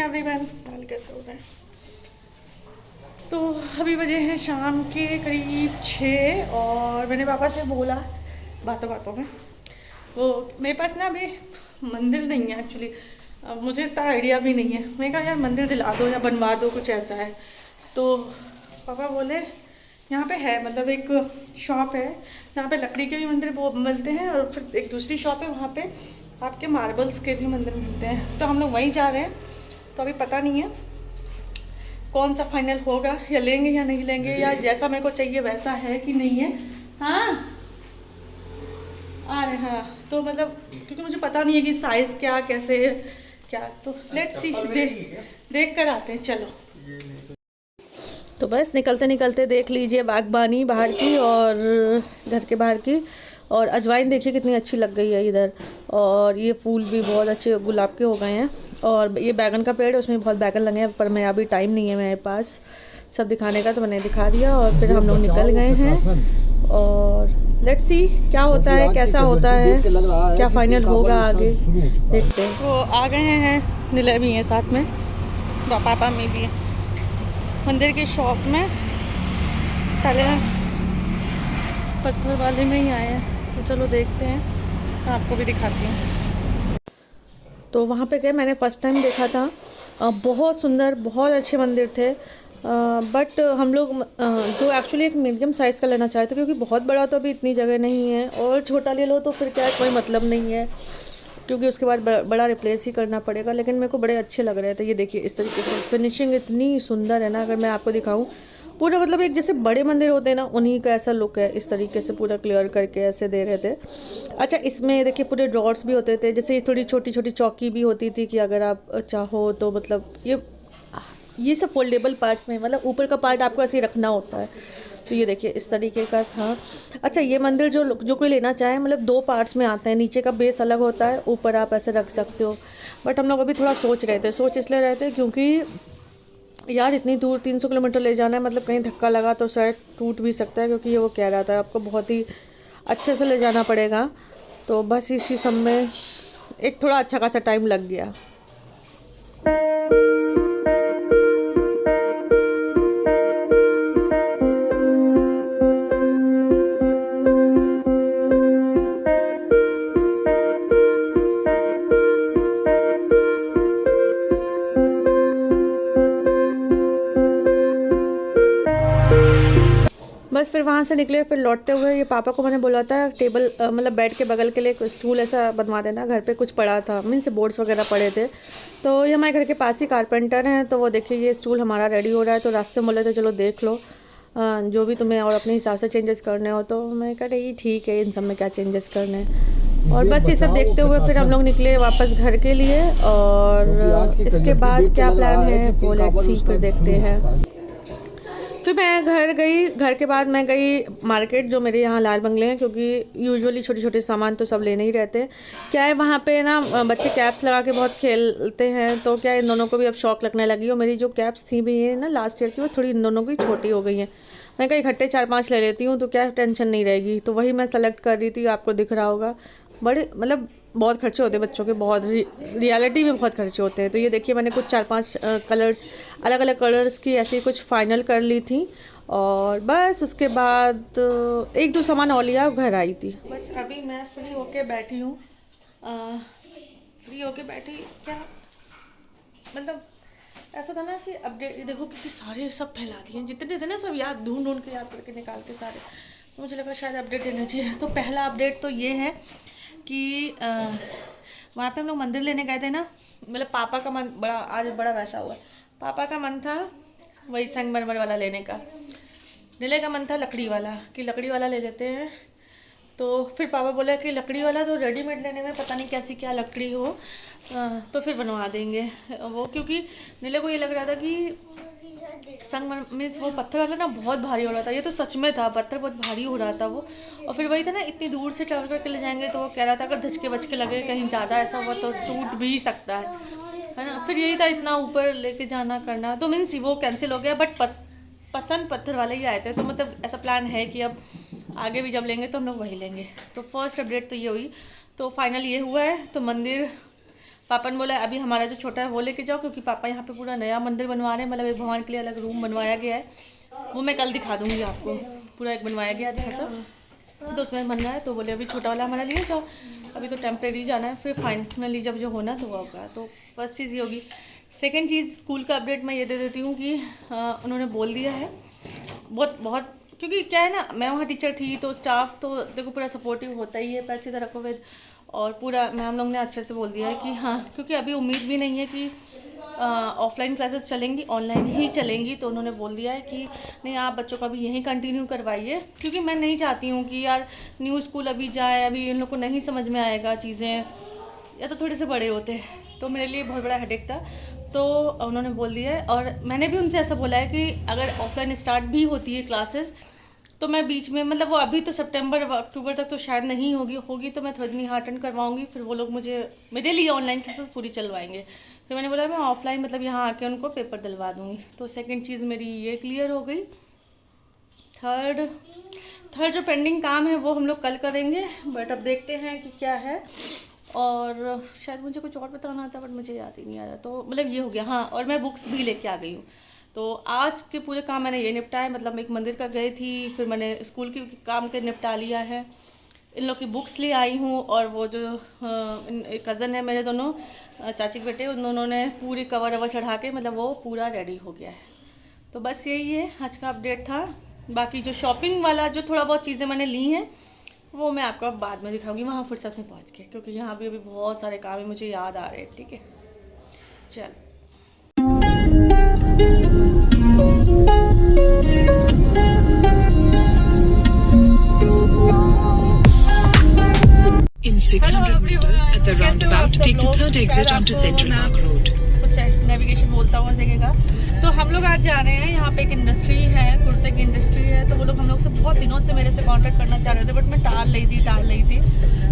Everyone, हाल कैसे हो रहे हैं। तो अभी बजे हैं शाम के करीब 6 और मैंने पापा से बोला बातों बातों में, वो मेरे पास ना अभी मंदिर नहीं है एक्चुअली, मुझे इतना आइडिया भी नहीं है। मैंने कहा यार मंदिर दिला दो या बनवा दो, कुछ ऐसा है। तो पापा बोले यहाँ पे है, मतलब एक शॉप है जहाँ पे लकड़ी के भी मंदिर वो मिलते हैं और फिर एक दूसरी शॉप है वहाँ पे आपके मार्बल्स के भी मंदिर मिलते हैं। तो हम लोग वहीं जा रहे हैं। तो अभी पता नहीं है कौन सा फाइनल होगा, या लेंगे या नहीं लेंगे, या जैसा मेरे को चाहिए वैसा है कि नहीं है। हाँ आ रहे हैं। हाँ तो मतलब क्योंकि मुझे पता नहीं है कि साइज़ क्या कैसे क्या, तो लेट्स सी, देख कर आते हैं। चलो तो बस निकलते निकलते देख लीजिए बागबानी बाहर की और घर के बाहर की, और अजवाइन देखिए कितनी अच्छी लग गई है इधर, और ये फूल भी बहुत अच्छे गुलाब के हो गए हैं, और ये बैगन का पेड़ है उसमें बहुत बैगन लगे हैं, पर मैं अभी टाइम नहीं है मेरे पास सब दिखाने का, तो मैंने दिखा दिया। और फिर हम लोग निकल गए हैं और लेट्स सी क्या होता है, कैसा होता है, क्या फाइनल होगा आगे देखते हैं। वो आ गए हैं, नीले भी हैं साथ में, पापा में भी है मंदिर की शॉप में। पहले पत्थर वाले में ही आए हैं, तो चलो देखते हैं, आपको भी दिखाती हूँ। तो वहाँ पे गए, मैंने फ़र्स्ट टाइम देखा था, बहुत सुंदर बहुत अच्छे मंदिर थे। बट हम लोग जो एक्चुअली एक मीडियम साइज़ का लेना चाहते थे, क्योंकि बहुत बड़ा तो अभी इतनी जगह नहीं है, और छोटा ले लो तो फिर क्या कोई मतलब नहीं है, क्योंकि उसके बाद बड़ा रिप्लेस ही करना पड़ेगा। लेकिन मेरे को बड़े अच्छे लग रहे थे। ये देखिए इस तरीके से फिनिशिंग इतनी सुंदर है ना, अगर मैं आपको दिखाऊं पूरा, मतलब एक जैसे बड़े मंदिर होते हैं ना उन्हीं का ऐसा लुक है, इस तरीके से पूरा क्लियर करके ऐसे दे रहे थे। अच्छा इसमें देखिए पूरे ड्रॉर्स भी होते थे, जैसे थोड़ी छोटी छोटी चौकी भी होती थी कि अगर आप चाहो तो, मतलब ये सब फोल्डेबल पार्ट्स में, मतलब ऊपर का पार्ट आपको ऐसे ही रखना होता है। तो ये देखिए इस तरीके का था। अच्छा ये मंदिर जो कोई लेना चाहे, मतलब 2 पार्ट्स में आते हैं, नीचे का बेस अलग होता है, ऊपर आप ऐसे रख सकते हो। बट हम लोग अभी थोड़ा सोच रहे थे, सोच इसलिए रहे थे क्योंकि यार इतनी दूर 300 किलोमीटर ले जाना है, मतलब कहीं धक्का लगा तो शायद टूट भी सकता है, क्योंकि ये वो कह रहा था आपको बहुत ही अच्छे से ले जाना पड़ेगा। तो बस इसी सब में एक थोड़ा अच्छा खासा टाइम लग गया। बस फिर वहाँ से निकले, फिर लौटते हुए ये पापा को मैंने बोला था टेबल, मतलब बेड के बगल के लिए एक स्टूल ऐसा बनवा देना, घर पे कुछ पड़ा था, मीन्स बोर्ड्स वगैरह पड़े थे। तो ये हमारे घर के पास ही कारपेंटर हैं, तो वो देखिए ये स्टूल हमारा रेडी हो रहा है। तो रास्ते में बोले थे चलो देख लो जो भी तुम्हें और अपने हिसाब से चेंजेस करने हो। तो मैं कह रही ठीक है, इन सब में क्या चेंजेस करने। और बस ये सब देखते हुए फिर हम लोग निकले वापस घर के लिए, और इसके बाद क्या प्लान है वो लेट्स सी, फिर देखते हैं। फिर मैं घर गई, घर के बाद मैं गई मार्केट, जो मेरे यहाँ लाल बंगले हैं, क्योंकि यूजुअली छोटे छोटे सामान तो सब लेने ही रहते हैं। क्या है वहाँ पे ना बच्चे कैप्स लगा के बहुत खेलते हैं, तो क्या इन दोनों को भी अब शौक लगने लगी। और मेरी जो कैप्स थी भी है ना लास्ट ईयर की, वो थोड़ी इन दोनों की छोटी हो गई हैं। मैं कहीं इकट्ठे 4-5 ले लेती हूँ तो क्या टेंशन नहीं रहेगी। तो वही मैं सेलेक्ट कर रही थी, आपको दिख रहा होगा। बड़े मतलब बहुत खर्चे होते हैं बच्चों के, बहुत रियलिटी में बहुत खर्चे होते हैं। तो ये देखिए मैंने कुछ 4-5 कलर्स, अलग अलग कलर्स की ऐसी कुछ फाइनल कर ली थी, और बस उसके बाद 1-2 सामान और लिया, घर आई थी। बस अभी मैं फ्री होके बैठी हूँ, फ्री होके बैठी। क्या मतलब ऐसा था ना कि अपडेट देखो कितने सारे सब फैला दिए, जितने थे ना सब याद ढूंढ ढूंढ के याद करके निकाल के सारे। तो मुझे लगा शायद अपडेट देना चाहिए। तो पहला अपडेट तो ये है कि वहाँ पे हम लोग मंदिर लेने गए थे ना, मतलब पापा का मन बड़ा आज बड़ा वैसा हुआ। पापा का मन था वही संगमरमर वाला लेने का, नीले का मन था लकड़ी वाला, कि लकड़ी वाला ले लेते हैं। तो फिर पापा बोला कि लकड़ी वाला तो रेडीमेड लेने में पता नहीं कैसी क्या लकड़ी हो, तो फिर बनवा देंगे वो, क्योंकि नीले को ये लग रहा था कि संगमरमर मीन्स वो पत्थर वाला ना बहुत भारी हो रहा था। ये तो सच में था, पत्थर बहुत भारी हो रहा था वो। और फिर वही था ना, इतनी दूर से ट्रैवल करके ले जाएंगे, तो वो कह रहा था अगर धचके बचके लगे कहीं ज़्यादा ऐसा हुआ तो टूट भी सकता है ना। फिर यही था इतना ऊपर लेके जाना करना, तो मीन्स वो कैंसिल हो गया। बट पसंद पत्थर वाले ही आए थे, तो मतलब ऐसा प्लान है कि अब आगे भी जब लेंगे तो हम लोग वही लेंगे। तो फर्स्ट अपडेट तो ये हुई। तो फाइनल ये हुआ है, तो मंदिर पापा ने बोला अभी हमारा जो छोटा है वो लेके जाओ, क्योंकि पापा यहाँ पे पूरा नया मंदिर बनवा रहे हैं, मतलब एक भगवान के लिए अलग रूम बनवाया गया है, वो मैं कल दिखा दूँगी आपको। पूरा एक बनवाया गया अच्छा सा, तो उसमें बनना है। तो बोले अभी छोटा वाला हमारा लिए जाओ, अभी तो टेम्प्रेरी जाना है, फिर फाइनली जब जो होना तो वो होगा। तो फर्स्ट चीज़ ये होगी। सेकंड चीज़, स्कूल का अपडेट मैं ये दे देती हूँ कि उन्होंने बोल दिया है बहुत, क्योंकि क्या है ना, मैं वहाँ टीचर थी तो स्टाफ तो देखो पूरा सपोर्टिव होता ही है, पैर सीधा रखो विद, और पूरा मैम लोग ने अच्छे से बोल दिया है कि हाँ, क्योंकि अभी उम्मीद भी नहीं है कि ऑफलाइन क्लासेस चलेंगी, ऑनलाइन ही चलेंगी। तो उन्होंने बोल दिया है कि नहीं, आप बच्चों का भी यहीं कंटिन्यू करवाइए, क्योंकि मैं नहीं चाहती हूँ कि यार न्यू स्कूल अभी जाए, अभी इन लोग को नहीं समझ में आएगा चीज़ें, या तो थोड़े से बड़े होते, तो मेरे लिए बहुत बड़ा हेडेक था। तो उन्होंने बोल दिया है, और मैंने भी उनसे ऐसा बोला है कि अगर ऑफलाइन स्टार्ट भी होती है क्लासेस तो मैं बीच में, मतलब वो अभी तो सितंबर अक्टूबर तक तो शायद नहीं होगी तो मैं थोड़ी दिन यहाँ अटेंड करवाऊँगी, फिर वो लोग मेरे लिए ऑनलाइन क्लासेस पूरी चलवाएंगे। फिर मैंने बोला मैं ऑफलाइन मतलब यहाँ आके उनको पेपर दिलवा दूँगी। तो सेकंड चीज़ मेरी ये क्लियर हो गई। थर्ड जो पेंडिंग काम है वो हम लोग कल करेंगे, बट अब देखते हैं कि क्या है, और शायद मुझे कुछ और बताना था बट मुझे याद ही नहीं आ रहा। तो मतलब ये हो गया। हाँ, और मैं बुक्स भी लेके आ गई हूँ। तो आज के पूरे काम मैंने ये निपटाए, मतलब मैं एक मंदिर का गई थी, फिर मैंने स्कूल की काम के निपटा लिया है, इन लोग की बुक्स ले आई हूँ, और वो जो कज़न है मेरे, दोनों चाची के बेटे, उन दोनों ने पूरी कवर चढ़ा के मतलब वो पूरा रेडी हो गया है। तो बस यही है आज का अपडेट था। बाकी जो शॉपिंग वाला जो थोड़ा बहुत चीज़ें मैंने ली हैं वो मैं आपको बाद में दिखाऊंगी, वहाँ फुर्सत में पहुँच के, क्योंकि यहाँ भी अभी बहुत सारे काम है मुझे याद आ रहे हैं। ठीक है, चल। In 600 meters at the roundabout, take the third exit onto Central Park Road. कुछ नेविगेशन बोलता हुआ देखेगा। तो हम लोग आज जा रहे हैं, यहाँ पे एक इंडस्ट्री है, कुर्ते की इंडस्ट्री है। तो वो लोग हम लोग से बहुत दिनों से मेरे से कांटेक्ट करना चाह रहे थे, बट मैं टाल रही थी।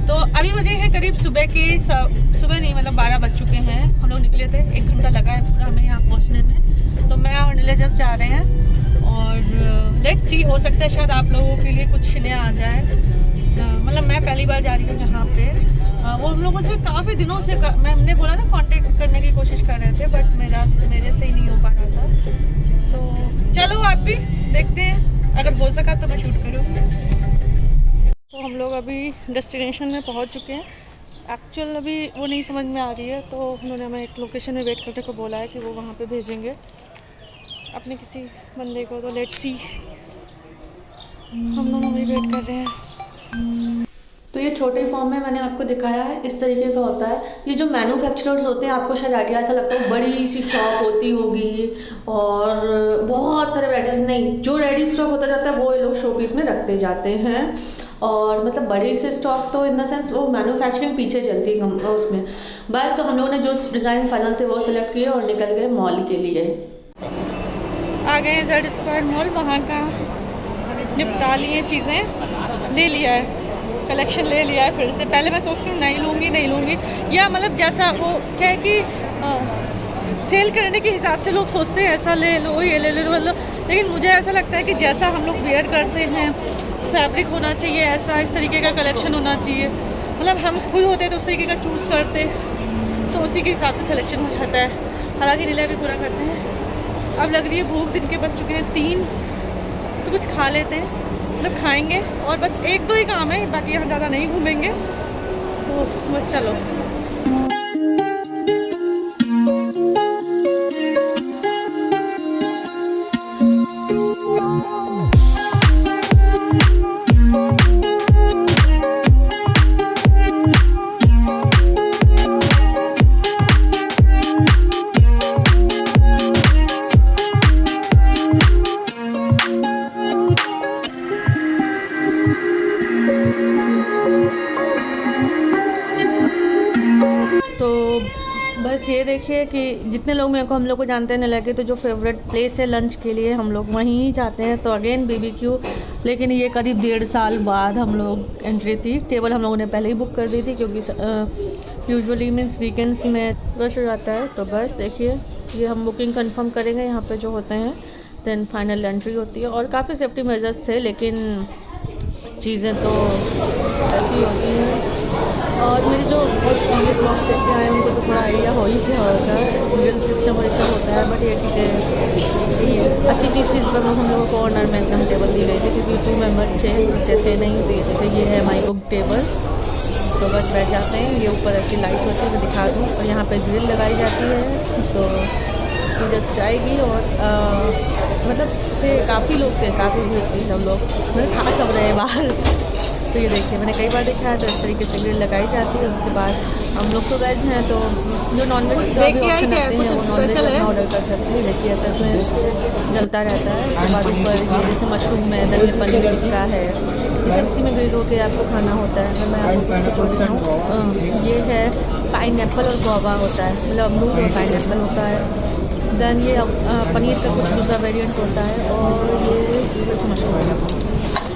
तो अभी बजे है करीब सुबह नहीं, मतलब 12 बज चुके हैं। हम लोग निकले थे, 1 घंटा लगा है पूरा हमें यहाँ पहुँचने में। तो मैं और नीले जस्ट जा रहे हैं, और लेट्स सी, हो सकता है शायद आप लोगों के लिए कुछ नया आ जाए। मतलब मैं पहली बार जा रही हूँ यहाँ पे। वो हम लोगों से काफ़ी दिनों से हमने बोला ना कांटेक्ट करने की कोशिश कर रहे थे, बट मेरे से ही नहीं हो पा रहा था। तो चलो आप भी देखते हैं, अगर हो सका तो मैं शूट करूँगी। तो हम लोग अभी डेस्टिनेशन में पहुँच चुके हैं। एक्चुअल अभी वो नहीं समझ में आ रही है, तो उन्होंने हमें एक लोकेशन में वेट करने को बोला है कि वो वहाँ पे भेजेंगे अपने किसी बंदे को। तो लेट्स सी, हम दोनों भी वेट कर रहे हैं। तो ये छोटे फॉर्म में मैंने आपको दिखाया है, इस तरीके का होता है। ये जो मैन्युफैक्चरर्स होते हैं, आपको शायद आइडिया ऐसा लगता है बड़ी सी शॉप होती होगी और बहुत सारे वैराइटीज़, नहीं, जो रेडी स्टॉक होता जाता है वो ये लोग शोपीस में रखते जाते हैं। और मतलब बड़े से स्टॉक तो इन द सेंस वो मैन्युफैक्चरिंग पीछे चलती है उसमें। बस तो हम लोगों ने जो डिज़ाइन फाइनल थे वो सिलेक्ट किए और निकल गए मॉल के लिए। आ गए जेड स्क्वायर मॉल, वहाँ का निपटा लिए, चीज़ें ले लिया है, कलेक्शन ले लिया है फिर से। पहले मैं सोचती हूँ नहीं लूँगी, या मतलब जैसा वो क्या है कि सेल करने के हिसाब से लोग सोचते हैं ऐसा ले लो, ये ले लो, लेकिन मुझे ऐसा लगता है कि जैसा हम लोग वेयर करते हैं, फैब्रिक होना चाहिए ऐसा, इस तरीके का कलेक्शन होना चाहिए। मतलब हम खुद होते तो उस तरीके का चूज़ करते, तो उसी के हिसाब से सिलेक्शन हो जाता है। हालांकि नीला भी पूरा करते हैं। अब लग रही है भूख, दिन के बज चुके हैं 3, तो कुछ खा लेते हैं, मतलब खाएंगे, और बस 1-2 ही काम है, बाकी यहाँ ज़्यादा नहीं घूमेंगे। तो बस चलो। बस ये देखिए कि जितने लोग मेरे को हम लोग को जानते नहीं लगे, तो जो फेवरेट प्लेस है लंच के लिए हम लोग वहीं ही जाते हैं। तो अगेन BBQ, लेकिन ये करीब 1.5 साल बाद हम लोग एंट्री थी। टेबल हम लोगों ने पहले ही बुक कर दी थी, क्योंकि यूजुअली मीन्स वीकेंड्स में रश हो जाता है। तो बस देखिए, ये हम बुकिंग कंफर्म करेंगे यहाँ पे जो होते हैं, देन फाइनल एंट्री होती है। और काफ़ी सेफ्टी मेजर्स थे, लेकिन चीज़ें तो ऐसी होती हैं। और मेरी जो प्रीवियस ब्लॉग से क्या है उनको तो थोड़ा आइडिया हो ही क्या होगा, ग्रिल सिस्टम और ये सब होता है, बट ये ठीक है। ये अच्छी चीज़ पर हम लोगों को ऑनर में एकदम टेबल दी गई थी, क्योंकि 2 मेंबर्स थे, बच्चे थे नहीं, तो ये देखिए ये है हमारी बुक टेबल। तो बस बैठ जाते हैं, ये ऊपर ऐसी लाइट होती है, मैं दिखा दूँ, और यहाँ पर ग्रिल लगाई जाती है, तो ये जस्ट जाएगी। और मतलब थे काफ़ी लोग थे, काफ़ी भीड़ थी, सब लोग मतलब खा सब रहे बाहर। तो ये देखिए मैंने कई बार देखा है, तो इस तरीके से ग्रिल लगाई जाती है। उसके बाद हम लोग तो वेज हैं, तो जो नॉनवेज का भी ऑप्शन रखते हैं वो नॉनवेज अपना ऑर्डर कर सकते हैं। देखिए ऐसा इसमें जलता रहता है। उसके बाद ऊपर ये जैसे मशरूम है, धनिया पनीर टिक्का है, ये सब इसी में ग्रिल होकर आपको खाना होता है। मैं आपको कुछ बताऊँ, ये है पाइनएप्पल और गुआवा होता है, मतलब अमरूद और पाइनएप्पल होता है। देन ये पनीर का कुछ दूसरा वेरिएंट होता है, और ये जैसे मशरूम,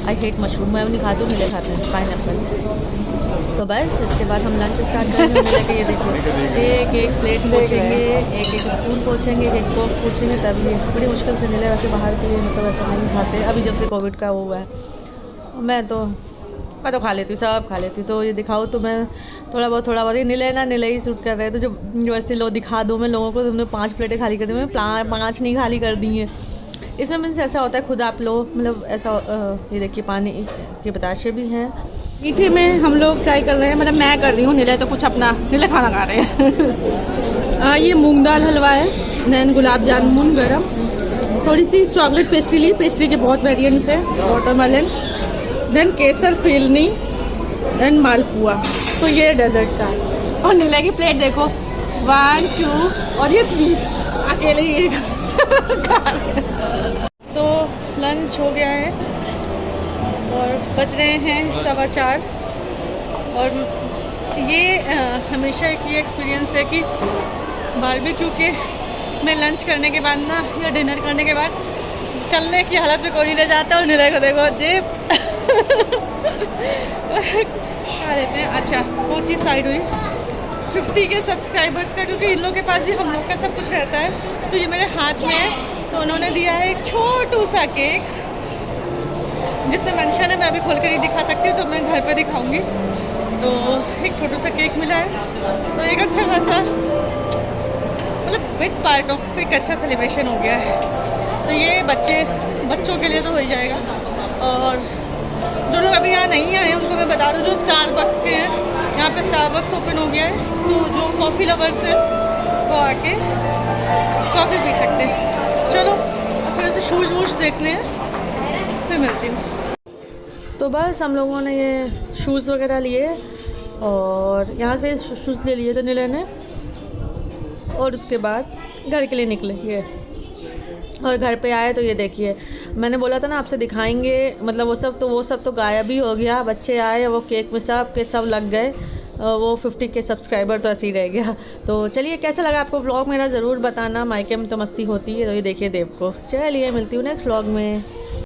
आई हेट मशरूम, मैं नहीं खाती हूँ, मिले खाते हैं पाइनएप्पल। तो बस इसके बाद हम लंच स्टार्ट करेंगे। लेके ये देखिए एक एक प्लेट पोछेंगे, एक एक स्पून पोछेंगे, एक एक कोक पोछेंगे, तब ये बड़ी मुश्किल से मिले। वैसे बाहर के मतलब ऐसा नहीं खाते, अभी जब से कोविड का वो हुआ है। मैं तो खा लेती हूँ, सब खा लेती हूँ। तो ये दिखाओ तो मैं थोड़ा बहुत ये नीले ही शूट कर रहे हैं, तो जो वैसे लो दिखा दो मैं लोगों को, तुमने 5 प्लेटें खाली कर दी, मैं 5 नहीं खाली कर दी हैं। इसमें मीन्स ऐसा होता है खुद आप लो, मतलब ऐसा ये देखिए पानी के बताशे भी हैं। मीठे में हम लोग ट्राई कर रहे हैं, मतलब मैं कर रही हूँ, नीले तो कुछ अपना नीले खाना खा रहे हैं। ये मूंग दाल हलवा है, देन गुलाब जामुन गरम, थोड़ी सी चॉकलेट पेस्ट्री ली, पेस्ट्री के बहुत वेरिएंट्स हैं, वाटरमेलन, देन केसर फिरनी, देन मालपुआ। तो ये डेजर्ट का है। और नीले की प्लेट देखो, 1 2 और ये 3 अकेले ही खा रहे हैं। तो लंच हो गया है और बज रहे हैं 4:15। और ये हमेशा एक ये एक्सपीरियंस है कि बारबेक्यू के में लंच करने के बाद ना, या डिनर करने के बाद चलने की हालत में कोई नहीं रह जाता। और नीले को देखो जेब खा लेते हैं। अच्छा वो चीज़ साइड हुई 50 के सब्सक्राइबर्स का, क्योंकि इन लोगों के पास भी हम लोग का सब कुछ रहता है। तो ये मेरे हाथ में है, तो उन्होंने दिया है एक छोटू सा केक, जिसमें मेंशन है, मैं अभी खोल कर ही दिखा सकती हूँ, तो मैं घर पे दिखाऊंगी। तो एक छोटू सा केक मिला है, तो एक अच्छा खासा मतलब बिग पार्ट ऑफ एक अच्छा सेलिब्रेशन हो गया है। तो ये बच्चों के लिए तो हो ही जाएगा। और जो लोग अभी यहाँ नहीं आए उनको मैं बता दूँ, जो स्टारबक्स के हैं, यहाँ पे स्टारबक्स ओपन हो गया है, तो जो कॉफ़ी लवर्स हैं वो आके कॉफ़ी पी सकते हैं। चलो अब थोड़े से शूज़ वूज देखने हैं, फिर मिलती हूँ। तो बस हम लोगों ने ये शूज़ वगैरह लिए, और यहाँ से शूज़ ले लिए थे नीले ने, और उसके बाद घर के लिए निकले ये। और घर पे आए तो ये देखिए, मैंने बोला था ना आपसे दिखाएंगे, मतलब वो सब तो गायब ही हो गया। बच्चे आए, वो केक में सब के सब लग गए, वो 50 के सब्सक्राइबर तो ऐसे ही रह गया। तो चलिए कैसा लगा आपको व्लॉग मेरा ज़रूर बताना। मायके में तो मस्ती होती है। तो ये देखिए देव को। चलिए मिलती हूँ नेक्स्ट व्लॉग में।